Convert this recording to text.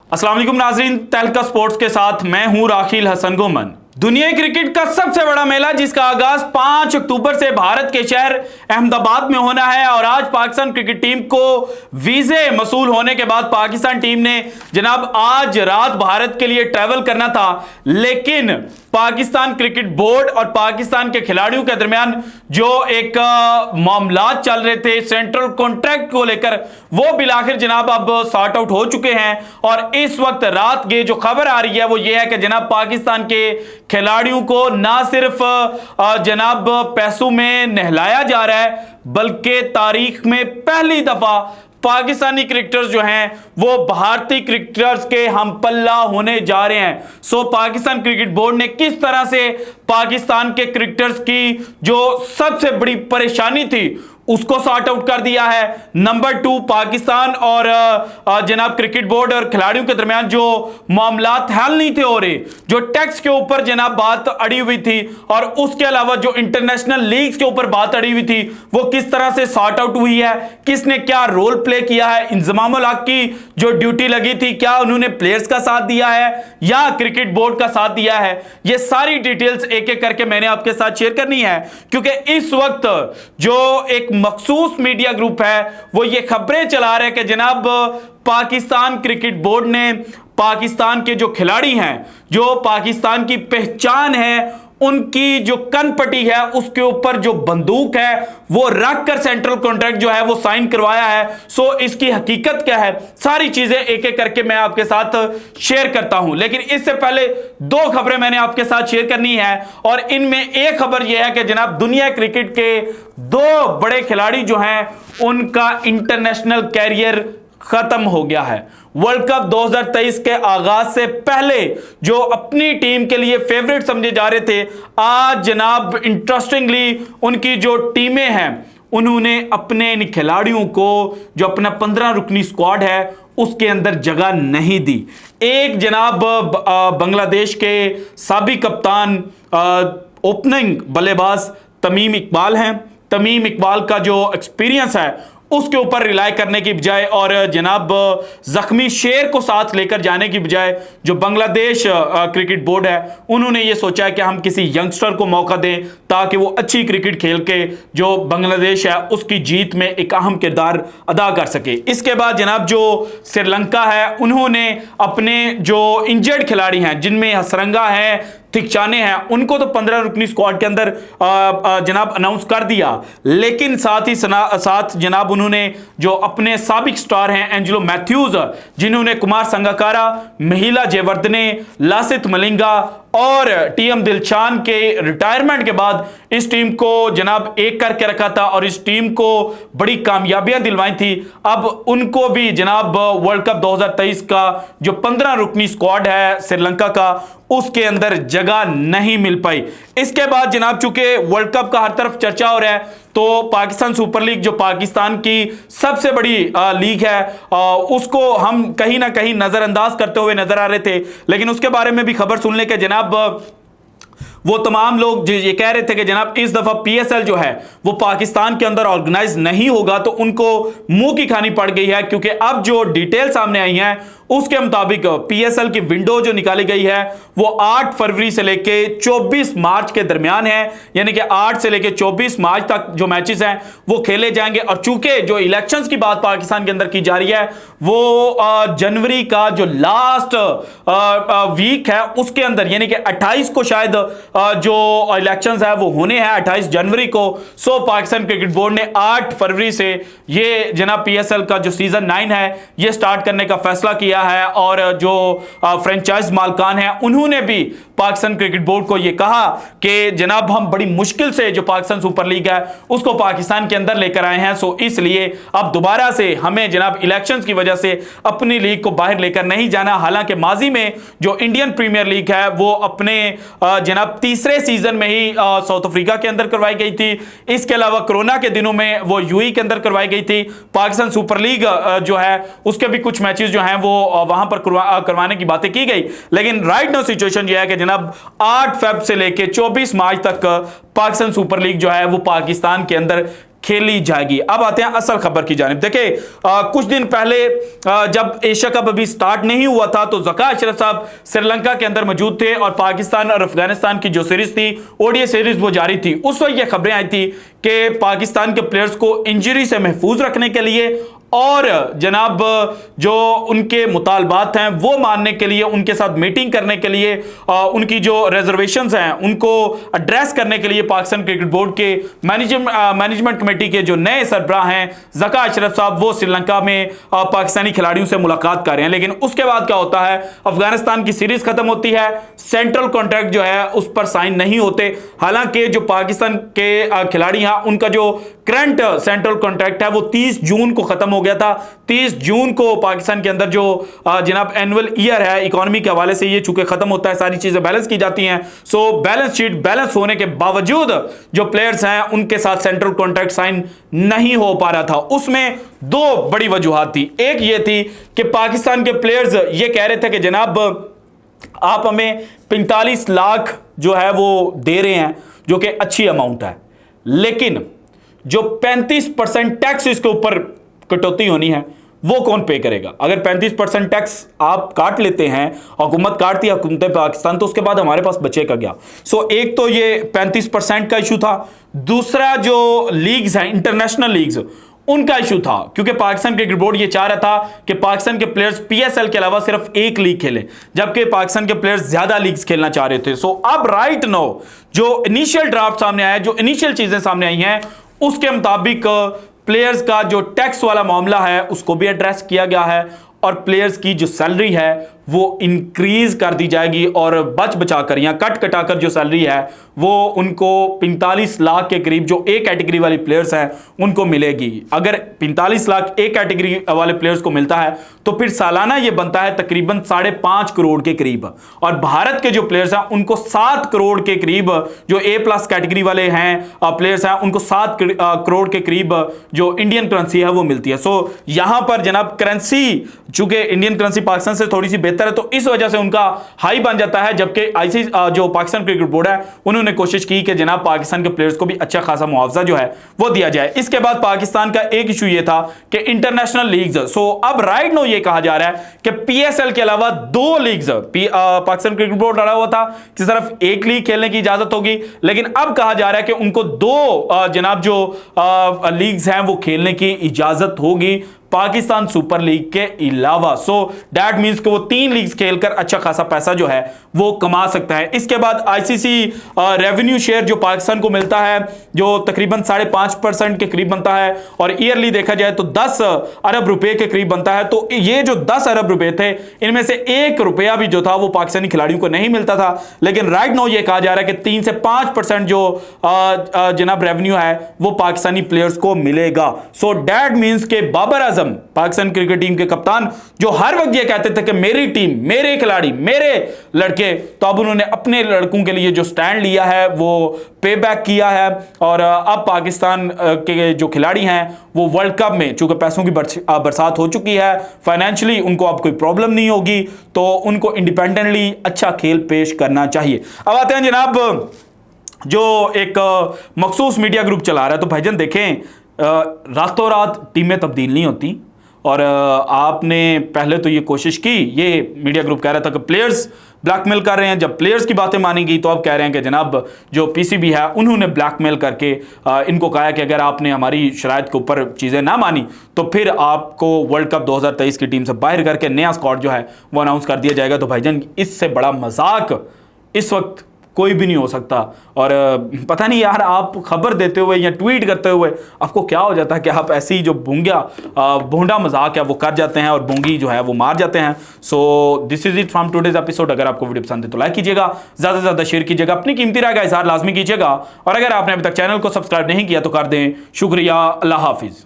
अस्सलाम वालेकुम नाजरीन, तहलका स्पोर्ट्स के साथ मैं हूं राखिल हसन गोमन। दुनिया क्रिकेट का सबसे बड़ा मेला जिसका आगाज 5 अक्टूबर से भारत के शहर अहमदाबाद में होना है और आज पाकिस्तान क्रिकेट टीम को वीजे मसूल होने के बाद पाकिस्तान टीम ने जनाब आज रात भारत के लिए ट्रैवल करना था, लेकिन पाकिस्तान क्रिकेट बोर्ड और पाकिस्तान के खिलाड़ियों के दरमियान जो एक मामलात चल रहे थे सेंट्रल कॉन्ट्रैक्ट को लेकर, वो बिलाखिर जनाब अब सॉर्ट आउट हो चुके हैं। और इस वक्त रात ये जो खबर आ रही है वो ये है कि जनाब पाकिस्तान के खिलाड़ियों को ना सिर्फ जनाब पैसों में नहलाया जा रहा है, बल्कि तारीख में पहली दफा पाकिस्तानी क्रिकेटर्स जो हैं वो भारतीय क्रिकेटर्स के हम पल्ला होने जा रहे हैं। सो पाकिस्तान क्रिकेट बोर्ड ने किस तरह से पाकिस्तान के क्रिकेटर्स की जो सबसे बड़ी परेशानी थी उसको सॉर्ट आउट कर दिया है। नंबर 2, पाकिस्तान और जनाब क्रिकेट बोर्ड और खिलाड़ियों के दरमियान जो मामलात हल नहीं थे हो रहे, जो टैक्स के ऊपर जनाब बात अड़ी हुई थी और उसके अलावा जो इंटरनेशनल लीग्स के ऊपर बात अड़ी हुई थी, वो किस तरह से सॉर्ट आउट हुई है, किसने क्या रोल प्ले किया है, इंजमामुल हक की जो ड्यूटी लगी थी क्या उन्होंने प्लेयर्स का साथ दिया है या क्रिकेट बोर्ड का साथ दिया है, ये सारी डिटेल्स एक एक करके मैंने आपके साथ शेयर करनी है। क्योंकि इस वक्त जो एक मखसूस मीडिया ग्रुप है वो ये खबरें चला रहे हैं कि जनाब पाकिस्तान क्रिकेट बोर्ड ने पाकिस्तान के जो खिलाड़ी हैं, जो पाकिस्तान की पहचान है, उनकी जो कनपटी है उसके ऊपर जो बंदूक है वो रख कर सेंट्रल कॉन्ट्रैक्ट जो है वो साइन करवाया है। सो इसकी हकीकत क्या है, सारी चीजें एक एक करके मैं आपके साथ शेयर करता हूं। लेकिन इससे पहले 2 खबरें मैंने आपके साथ शेयर करनी है और इनमें एक खबर यह है कि जनाब दुनिया क्रिकेट के 2 बड़े खिलाड़ी जो हैं उनका इंटरनेशनल कैरियर खत्म हो गया है। वर्ल्ड कप 2023 के आगाज से पहले जो अपनी टीम के लिए फेवरेट समझे जा रहे थे, आज जनाब इंटरेस्टिंगली उनकी जो टीमें हैं उन्होंने अपने इन खिलाड़ियों को जो अपना 15 रुकनी स्क्वाड है उसके अंदर जगह नहीं दी। एक जनाब बांग्लादेश के साबिक कप्तान ओपनिंग बल्लेबाज तमीम इकबाल हैं। तमीम इकबाल का जो एक्सपीरियंस है उसके ऊपर रिलाई करने की बजाय और जनाब जख्मी शेर को साथ लेकर जाने की बजाय जो बांग्लादेश क्रिकेट बोर्ड है उन्होंने ये सोचा है कि हम किसी यंगस्टर को मौका दें ताकि वो अच्छी क्रिकेट खेल के जो बांग्लादेश है उसकी जीत में एक अहम किरदार अदा कर सके। इसके बाद जनाब जो श्रीलंका है उन्होंने अपने जो इंजर्ड खिलाड़ी हैं जिनमें हसरंगा है, थिकचाने हैं, उनको तो 15 रुकनी स्क्वाड के अंदर जनाब अनाउंस कर दिया, लेकिन साथ ही साथ जनाब उन्होंने जो अपने साबिक स्टार हैं एंजेलो मैथ्यूज, जिन्होंने कुमार संगकारा, महिला जयवर्धने, लासिथ मलिंगा और टीएम दिलशान के रिटायरमेंट के बाद इस टीम को जनाब एक करके रखा था और इस टीम को बड़ी कामयाबियां दिलवाई थी। अब उनको भी जनाब वर्ल्ड कप 2023 का जो 15 रुकनी स्क्वाड है श्रीलंका का उसके अंदर जगह नहीं मिल पाई। इसके बाद जनाब चूंकि वर्ल्ड कप का हर तरफ चर्चा हो रहा है तो पाकिस्तान सुपर लीग जो पाकिस्तान की सबसे बड़ी लीग है उसको हम कहीं ना कहीं नजरअंदाज करते हुए नजर आ रहे थे, लेकिन उसके बारे में भी खबर सुनने के जनाब वो तमाम लोग ये कह रहे थे कि जनाब इस दफा पीएसएल जो है वो पाकिस्तान के अंदर ऑर्गेनाइज नहीं होगा, तो उनको मुंह की खानी पड़ गई है। क्योंकि अब जो डिटेल सामने आई हैं उसके मुताबिक पीएसएल की विंडो जो निकाली गई है वो 8 फरवरी से लेके 24 मार्च के दरमियान है, यानी कि 8 से लेके 24 मार्च तक जो मैचेस हैं वो खेले जाएंगे। और चूंकि जो इलेक्शंस की बात पाकिस्तान के अंदर की जा रही है वो जनवरी का जो लास्ट वीक है उसके अंदर, यानी कि 28 को शायद जो इलेक्शंस है वो होने हैं 28 जनवरी को। सो पाकिस्तान क्रिकेट बोर्ड ने 8 फरवरी से ये जनाब पीएसएल का जो सीजन 9 है ये स्टार्ट करने का फैसला किया है और जो फ्रेंचाइज मालकान हैं उन्होंने भी पाकिस्तान क्रिकेट बोर्ड को यह कहा कि जनाब हम बड़ी मुश्किल से जो पाकिस्तान सुपर लीग है उसको पाकिस्तान के अंदर लेकर आए हैं। सो इसलिए अब दोबारा से हमें जनाब इलेक्शंस की वजह से अपनी लीग को बाहर लेकर नहीं जाना। हालांकि माजी में जो इंडियन प्रीमियर लीग है वो अपने जनाब तीसरे सीजन में ही साउथ अफ्रीका के अंदर करवाई गई थी। इसके अलावा कोरोना के दिनों में वो यूएई के अंदर करवाई गई थी। पाकिस्तान सुपर लीग जो है उसके भी कुछ मैचेस जो हैं वो वहां पर करवाने की बातें की गई, लेकिन राइट नाउ सिचुएशन यह है कि जनाब 8 फेब से लेके 24 मार्च तक पाकिस्तान सुपर लीग जो है वो पाकिस्तान के अंदर खेली जाएगी। अब आते हैं असल खबर की जानिब। देखिए कुछ दिन पहले जब एशिया कप अभी स्टार्ट नहीं हुआ था तो ज़का अशरफ साहब श्रीलंका के अंदर मौजूद थे और पाकिस्तान और अफगानिस्तान की जो सीरीज थी, ओडीआई सीरीज, वो जारी थी। उस वक्त ये खबरें आई थी कि पाकिस्तान के प्लेयर्स को इंजरी से महफूज रखने के लिए और जनाब जो उनके मुतालबात हैं वो मानने के लिए, उनके साथ मीटिंग करने के लिए, उनकी जो रिजर्वेशंस हैं उनको एड्रेस करने के लिए पाकिस्तान क्रिकेट बोर्ड के मैनेजमेंट कमेटी के जो नए सरबराह हैं ज़का अशरफ साहब, वो श्रीलंका में पाकिस्तानी खिलाड़ियों से मुलाकात कर रहे हैं। लेकिन उसके बाद क्या होता है, अफगानिस्तान की सीरीज खत्म होती है, सेंट्रल कॉन्ट्रैक्ट जो है उस पर साइन नहीं होते। हालांकि जो पाकिस्तान के खिलाड़ी हैं उनका जो करंट सेंट्रल कॉन्ट्रैक्ट है वो 30 जून को खत्म हो गया था। 30 जून को पाकिस्तान के अंदर जो जनाब एनुअल ईयर है इकोनॉमी के हवाले से, ये चूंकि खत्म होता है, सारी चीजें बैलेंस की जाती हैं। सो बैलेंस शीट बैलेंस होने के बावजूद जो प्लेयर्स हैं उनके साथ सेंट्रल कॉन्ट्रैक्ट साइन नहीं हो पा रहा था। उसमें दो बड़ी वजूहात थी। एक ये थी कि पाकिस्तान के प्लेयर्स ये कह रहे थे कि जनाब आप हमें 45 लाख जो है वो दे रहे हैं, जो कि अच्छी अमाउंट है, लेकिन जो 35% टैक्स इसके ऊपर कटौती होनी है वो कौन पे करेगा? अगर 35% टैक्स आप काट लेते हैं, हुकूमत काटती है, हुकूमत पाकिस्तान, तो उसके बाद हमारे पास बचेगा क्या? सो एक तो ये 35% का इशू था। दूसरा जो लीग्स हैं, इंटरनेशनल लीग्स, उनका इशू था, क्योंकि पाकिस्तान क्रिकेट बोर्ड ये चाह रहा था कि पाकिस्तान के प्लेयर्स पीएसएल के अलावा सिर्फ एक लीग खेलें, जबकि पाकिस्तान के प्लेयर्स ज्यादा लीग्स खेलना चाह रहे थे। सो अब राइट नाउ जो इनिशियल ड्राफ्ट सामने आया, जो इनिशियल चीजें सामने आई हैं, उसके मुताबिक प्लेयर्स का जो टैक्स वाला मामला है उसको भी एड्रेस किया गया है और प्लेयर्स की जो सैलरी है वो इंक्रीज कर दी जाएगी और बच बचाकर या कट कटाकर जो सैलरी है वो उनको 45 लाख के करीब जो ए कैटेगरी वाली प्लेयर्स हैं उनको मिलेगी। अगर 45 लाख ए कैटेगरी वाले प्लेयर्स को मिलता है तो फिर सालाना ये बनता है तकरीबन 5.5 करोड़ के करीब, और भारत के जो प्लेयर्स हैं उनको 7 करोड़ के करीब, जो ए प्लस कैटेगरी वाले हैं प्लेयर्स हैं उनको 7 करोड़ के करीब जो इंडियन करेंसी है वो मिलती है। सो यहां पर जनाब करेंसी, चूंकि इंडियन करेंसी पाकिस्तान से थोड़ी सी बेहतर है तो इस वजह से उनका हाई बन जाता है, जबकि आईसीसी जो पाकिस्तान क्रिकेट बोर्ड है उन्होंने कोशिश की कि जनाब पाकिस्तान के प्लेयर्स को भी अच्छा खासा मुआवजा जो है वो दिया जाए। इसके बाद पाकिस्तान का एक इशू ये था कि इंटरनेशनल लीग्स, सो अब राइट नो ये कहा जा रहा है कि पीएसएल के अलावा 2 लीग्स पाकिस्तान क्रिकेट बोर्ड डाला हुआ था कि सिर्फ एक लीग खेलने की इजाजत होगी, लेकिन अब कहा जा रहा है कि उनको 2 जनाब जो लीग्स हैं वो खेलने की इजाजत होगी पाकिस्तान सुपर लीग के अलावा। सो दैट मींस कि वो 3 लीग्स खेलकर अच्छा खासा पैसा जो है वो कमा सकता है। इसके बाद आईसीसी रेवेन्यू शेयर जो पाकिस्तान को मिलता है जो तकरीबन 5.5% के करीब बनता है और ईयरली देखा जाए तो 10 अरब रुपए के करीब बनता है। तो ये जो 10 अरब रुपए थे इनमें से 1 रुपया भी जो था वो पाकिस्तानी खिलाड़ियों को नहीं मिलता था, लेकिन राइट नाउ ये कहा जा रहा है कि 3 से 5% जो जनाब रेवेन्यू है वो पाकिस्तानी प्लेयर्स को मिलेगा। सो दैट मींस के बाबर आजम पाकिस्तान क्रिकेट टीम के कप्तान जो हर वक्त ये कहते थे कि मेरी टीम, मेरे खिलाड़ी, मेरे लड़के, तो अब उन्होंने अपने लड़कों के लिए जो स्टैंड लिया है वो पे बैक किया है और अब पाकिस्तान के जो खिलाड़ी हैं वो वर्ल्ड कप में, चूंकि पैसों की बरसात हो चुकी है, फाइनेंशियली उनको अब कोई प्रॉब्लम नहीं होगी, तो उनको इंडिपेंडेंटली अच्छा खेल पेश करना चाहिए। अब आते हैं जनाब जो एक मखसूस मीडिया ग्रुप चला रहा है, तो भाईजान देखें रातों रात टीमें तब्दील नहीं होती और आपने पहले तो ये कोशिश की, ये मीडिया ग्रुप कह रहा था कि प्लेयर्स ब्लैकमेल कर रहे हैं, जब प्लेयर्स की बातें मानी गई तो अब कह रहे हैं कि जनाब जो पीसीबी है उन्होंने ब्लैकमेल करके इनको कहा कि अगर आपने हमारी शराइत के ऊपर चीज़ें ना मानी तो फिर आपको वर्ल्ड कप 2023 की टीम से बाहर करके नया स्क्वाड जो है वो अनाउंस कर दिया जाएगा। तो भाईजान इससे बड़ा मजाक इस वक्त कोई भी नहीं हो सकता। और पता नहीं यार, आप खबर देते हुए या ट्वीट करते हुए आपको क्या हो जाता है कि आप ऐसी जो भोंडा मजाक है वो कर जाते हैं और बोंगी जो है वो मार जाते हैं। So this is it from today's episode. अगर आपको वीडियो पसंद है तो लाइक कीजिएगा, ज़्यादा से ज़्यादा शेयर कीजिएगा, अपनी कीमती राय का इज़हार लाजमी कीजिएगा और अगर आपने अभी तक चैनल को सब्सक्राइब नहीं किया तो कर दें। शुक्रिया, अल्लाह हाफिज़।